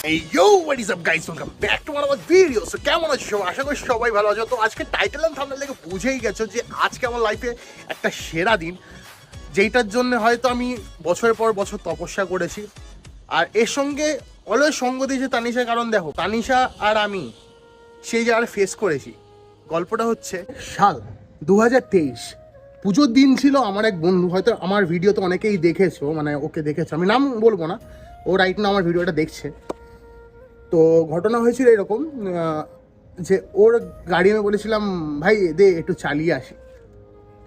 Hey yo, what is up guys? Welcome back to one of our videos. So কেমন আছো সবাই? আশা করি সবাই ভালো আছো। তো আজকে টাইটেল এন্ড থাম্বনেল দেখে বুঝেই গেছো যে আজকে আমার লাইফে একটা সেরা দিন, যেইটার জন্য হয়তো আমি বছরের পর বছর তপস্যা করেছি। আর এর সঙ্গে অলওয়েজ সঙ্গ দিয়েছে তানিশা, কারণ দেখো তানিশা আর আমি সেই জায়গায় ফেস করেছি। গল্পটা হচ্ছে সাল 2023, পুজোর দিন ছিল। আমার এক বন্ধু, হয়তো আমার ভিডিও তো অনেকেই দেখেছো, মানে ওকে দেখেছো, আমি নাম বলবো না, ও রাইট না আমার ভিডিওটা দেখছে। তো ঘটনা হয়েছিল এরকম যে ওর গাড়ি আমি বলেছিলাম ভাই দে একটু চালিয়ে আসি।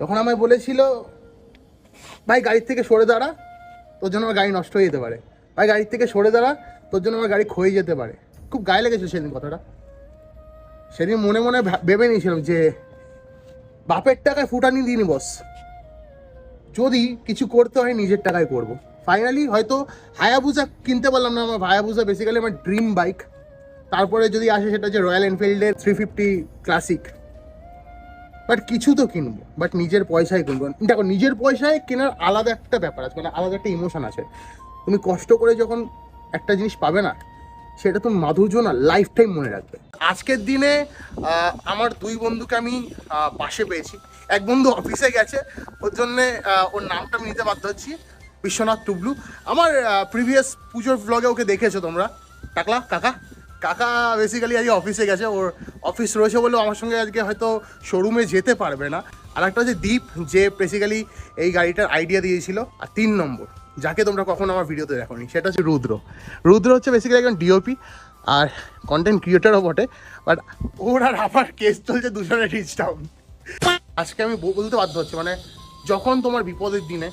তখন আমায় বলেছিল ভাই গাড়ির থেকে সরে দাঁড়া, তোর জন্য আমার গাড়ি নষ্ট হয়ে যেতে পারে, ভাই গাড়ির থেকে সরে দাঁড়া, তোর জন্য আমার গাড়ি ক্ষয়ে যেতে পারে। খুব গায়ে লেগেছিল সেদিন কথাটা। সেদিন মনে মনে ভেবে নিয়েছিলাম যে বাপের টাকায় ফুটানি দিইনি বস, যদি কিছু করতে হয় নিজের টাকায় করবো। ফাইনালি হয়তো হায়াবুসা কিনতে পারলাম না, আমার হায়াবুসা বেসিক্যালি আমার ড্রিম বাইক। তারপরে যদি আসে সেটা হচ্ছে রয়্যাল এনফিল্ডের 350 ক্লাসিক। বাট কিছু তো কিনবো, বাট নিজের পয়সায় কিনবো। দেখো নিজের পয়সায় কেনার আলাদা একটা ব্যাপার আছে, মানে আলাদা একটা ইমোশন আছে। তুমি কষ্ট করে যখন একটা জিনিস পাবে না, সেটা তুমি মাধুর্য না লাইফ টাইম মনে রাখবে। আজকের দিনে আমার দুই বন্ধুকে আমি পাশে পেয়েছি। এক বন্ধু অফিসে গেছে, ওর জন্যে ওর নামটা আমি নিতে বাধ্য হচ্ছি, বিশ্বনাথ টুবলু। আমার প্রিভিয়াস পুজোর ব্লগে ওকে দেখেছো তোমরা, টাকলা কাকা। কাকা বেসিক্যালি আজকে অফিসে গেছে, ওর অফিস রয়েছে বলেও আমার সঙ্গে আজকে হয়তো শোরুমে যেতে পারবে না। আর একটা হচ্ছে দীপ, যে বেসিক্যালি এই গাড়িটার আইডিয়া দিয়েছিল। আর 3 নম্বর, যাকে তোমরা কখনো আমার ভিডিওতে দেখোনি, সেটা হচ্ছে রুদ্র। রুদ্র হচ্ছে বেসিক্যালি একজন ডিওপি আর কন্টেন্ট ক্রিয়েটারও বটে। বাট ওর আর আমার কেস চলছে দুজনের রিচ ডাউন। আজকে আমি বলতে বাধ্য হচ্ছে, মানে যখন তোমার বিপদের দিনে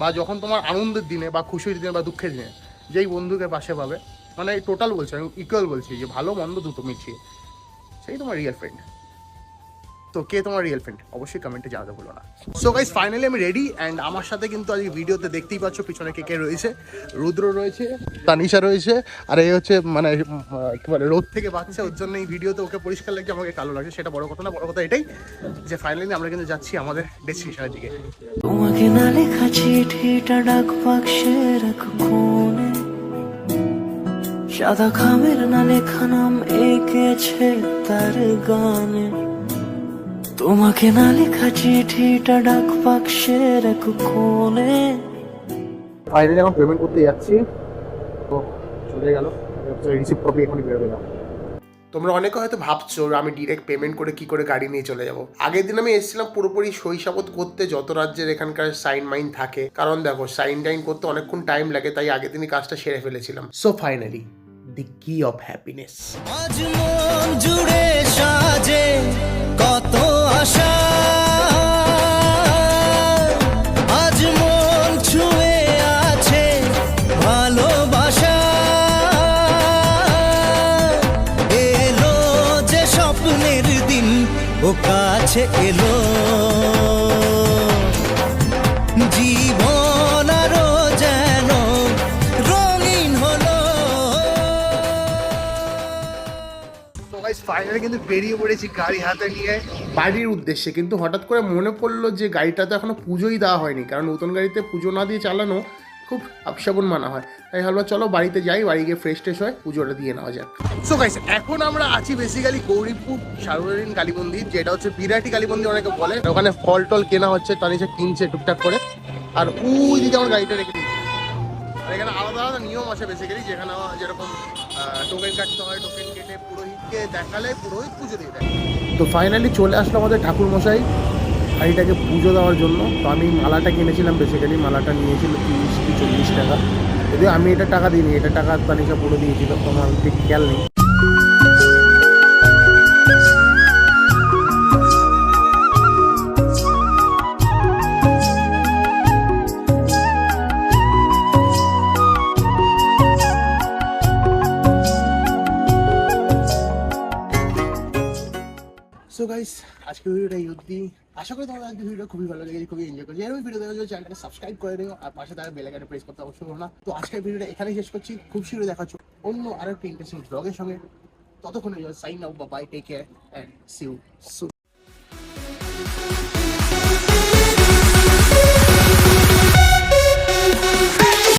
বা যখন তোমার আনন্দের দিনে বা খুশির দিনে বা দুঃখের দিনে যেই বন্ধুকে পাশে পাবে, মানে টোটাল বলছি, আমি ইকুয়াল বলছি, যে ভালো মন্দ দুটো মিশিয়ে, সেই তোমার রিয়েল ফ্রেন্ড। তো কে তোমার রিয়েল ফ্রেন্ড অবশ্যই কমেন্টে জানাতে ভুলো না। সো গাইস ফাইনালি আমি রেডি, অ্যান্ড আমার সাথে কিন্তু আজকে ভিডিওতে দেখতেই পাচ্ছ পিছনে কে কে রয়েছে। রুদ্র রয়েছে, তানিশা রয়েছে, আর এই হচ্ছে মানে একেবারে রোদ থেকে বাঁচছে, ওর জন্য এই ভিডিওতে ওকে পরিষ্কার লাগছে, আমাকে কালো লাগছে, সেটা বড় কথা না। বড় কথা এটাই যে ফাইনালি আমরা কিন্তু যাচ্ছি আমাদের ডেস্টিনেশনের দিকে। তোমাকে না লেখা চিঠিটা ডাক বাক্সে রাখো কোণে, সাদা খামের না লেখা নাম এঁকেছে তার গানে। তোমাকে না লেখা চিঠিটা ডাক বাক্সে রাখো কোণে। ফাইনালি এখন পেমেন্ট করতে যাচ্ছি, তো চলে গেল, রিসিভ কপি এখনই বেরোবে না। তোমরা অনেকে হয়তো ভাবছো আমি ডিরেক্ট পেমেন্ট করে কি করে গাড়ি নিয়ে চলে যাব। আগের দিন আমি এসেছিলাম পুরোপুরি শৈশাবত করতে, যত রাজ্যের এখানকার সাইন মাইন থাকে, কারণ দেখো সাইন টাইন করতে অনেকক্ষণ টাইম লাগে, তাই আগের দিনই কাজটা সেরে ফেলেছিলাম। সো ফাইনালি দি কি অফ হ্যাপিনেস। আজ মন জুড়ে সাজে কত আশা, আজ মন ছুঁয়ে আছে ভালোবাসা। এলো যে স্বপ্নের দিন, ও কাছে এলো জীবন আরো যেন রঙিন হলো। তো গাইস ফাইনালি কিন্তু বেরিয়ে পড়েছি গাড়ি হাতে নিয়ে বাড়ির উদ্দেশ্যে। কিন্তু হঠাৎ করে মনে পড়লো যে গাড়িটা তো এখনো পুজোই দেওয়া হয়নি, কারণ নতুন গাড়িতে পুজো না দিয়ে চালানো খুব আপসাবন মানা হয়। তাই ভাবলাম চলো বাড়িতে যাই, বাড়ি গিয়ে ফ্রেশ ট্রেশ হয়, পুজোটা দিয়ে নেওয়া যাক। সো গাইস এখন আমরা আছি বেসিক্যালি গৌরীপুর সার্বজনীন কালী মন্দির, যেটা হচ্ছে বিরাটি কালী মন্দির অনেকে বলে। ওখানে ফল টল কেনা হচ্ছে, তানিশা কিনছে টুকটাক করে। আর ওই দিকে আমার গাড়িটা রেখে দিয়েছি। আর এখানে আলাদা আলাদা নিয়ম আছে বেসিক্যালি, যেখানে যেরকম টোকেন কাটতে হয়, টোকেন কেটে পুরোহিতকে দেখালে পুরোহিত পুজো দিয়ে দেয়। তো ফাইনালি চলে আসলো আমাদের ঠাকুর মশাই গাড়িটাকে পুজো দেওয়ার জন্য। তো আমি মালাটা কিনেছিলাম, বেসিক্যালি মালাটা নিয়েছিল 30 কি 40 টাকা, যদিও আমি এটা টাকা দিইনি, এটা টাকা তানিশা পুরো দিয়েছিল, তো আমার ঠিক খেয়াল নেই। সো গাইস আজকে ভিডিওটা এই অবধি। আশা করি তোমাদের আজকে ভিডিওটা খুবই ভালো লেগেছে, খুবই এনজয় করছি। এরকম ভিডিও দেখার জন্য চ্যানেলটাকে সাবস্ক্রাইব করে দিও, আর পাশে থাকা বেল আইকনে প্রেস করতে অবশ্যই ভুলো না। তো আজকের ভিডিওটা এখানেই শেষ করছি, খুব শীঘ্রই দেখা হচ্ছে অন্য আরেকটা ইন্টারেস্টিং ব্লগের সঙ্গে। ততক্ষণে sign out, bye, take care and see you soon.